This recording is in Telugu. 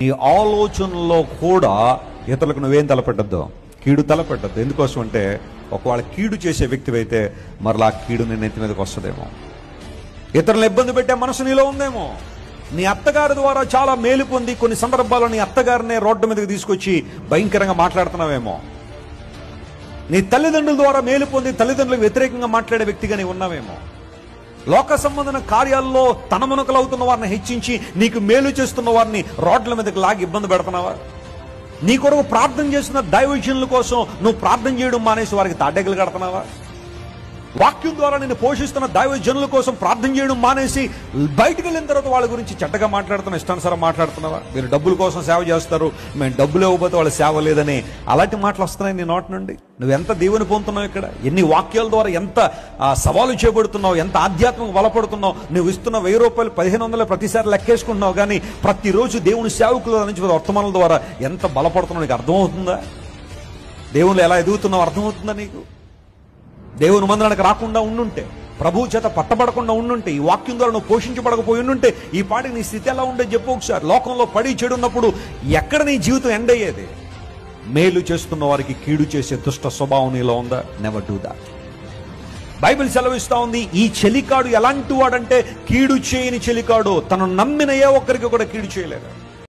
నీ ఆలోచనలో కూడా ఇతరులకు నువ్వేం తలపెట్టద్దు, కీడు తలపెట్టద్దు. ఎందుకోసం అంటే ఒకవేళ కీడు చేసే వ్యక్తివైతే మరలా కీడు నీ నెత్తి మీదకి వస్తుందేమో, ఇతరులను ఇబ్బంది పెట్టే మనసు నీలో ఉందేమో. నీ అత్తగారి ద్వారా చాలా మేలు పొంది కొన్ని సందర్భాల్లో నీ అత్తగారినే రోడ్డు మీదకి తీసుకొచ్చి భయంకరంగా మాట్లాడుతున్నావేమో. నీ తల్లిదండ్రుల ద్వారా మేలు పొంది తల్లిదండ్రులకు వ్యతిరేకంగా మాట్లాడే వ్యక్తిగా నీవు ఉన్నావేమో. లోక సంబంధమైన కార్యాల్లో తనమునకలు అవుతున్న వారిని హెచ్చించి నీకు మేలు చేస్తున్న వారిని రోడ్ల మీదకి లాగి ఇబ్బంది పెడుతున్నావా? నీ కొరకు ప్రార్థన చేసిన దైవజనుల కోసం నువ్వు ప్రార్థన చేయడం మానేసి వారికి తాటెగలు కడుతున్నావా? వాక్యం ద్వారా నేను పోషిస్తున్న దైవజనుల కోసం ప్రార్థన చేయడం మానేసి బయటకు వెళ్ళిన తర్వాత వాళ్ళ గురించి చెడ్డగా మాట్లాడుతున్నా, ఇష్టానుసారం మాట్లాడుతున్నావా? మీరు డబ్బుల కోసం సేవ చేస్తారు, మేము డబ్బులు ఇవ్వకపోతే వాళ్ళ సేవ లేదని అలాంటి మాటలు వస్తున్నాయి నీ నోటి నుండి. నువ్వు ఎంత దేవుని పొందుతున్నావు, ఇక్కడ ఎన్ని వాక్యాల ద్వారా ఎంత సవాలు చేయబడుతున్నావు, ఎంత ఆధ్యాత్మిక బలపడుతున్నావు. నువ్వు ఇస్తున్న 1000 రూపాయలు 1500 ప్రతిసారి లెక్కేసుకుంటున్నావు, కానీ ప్రతిరోజు దేవుని సేవకుల నుంచి వర్తమానాల ద్వారా ఎంత బలపడుతున్నావు నీకు అర్థమవుతుందా? దేవుళ్ళు ఎలా ఎదుగుతున్నావు అర్థమవుతుందా నీకు? దేవుని మందిరానికి రాకుండా ఉండుంటే, ప్రభువు చేత పట్టబడకుండా ఉండుంటే, ఈ వాక్యం ద్వారా నువ్వు పోషించబడకపోయి ఉండుంటే ఈ పాటికి నీ స్థితి ఎలా ఉండేది చెప్పు ఒకసారి. లోకంలో పడి చెడున్నప్పుడు ఎక్కడ నీ జీవితం ఎండ్ అయ్యేది? మేలు చేస్తున్న వారికి కీడు చేసే దుష్ట స్వభావం నీలో ఉందా? Never do that. బైబిల్ సెలవిస్తా ఉంది, ఈ చెలికాడు ఎలాంటి వాడంటే కీడు చేయని చెలికాడు. తను నమ్మిన ఏ ఒక్కరికి కూడా కీడు చేయలేదు.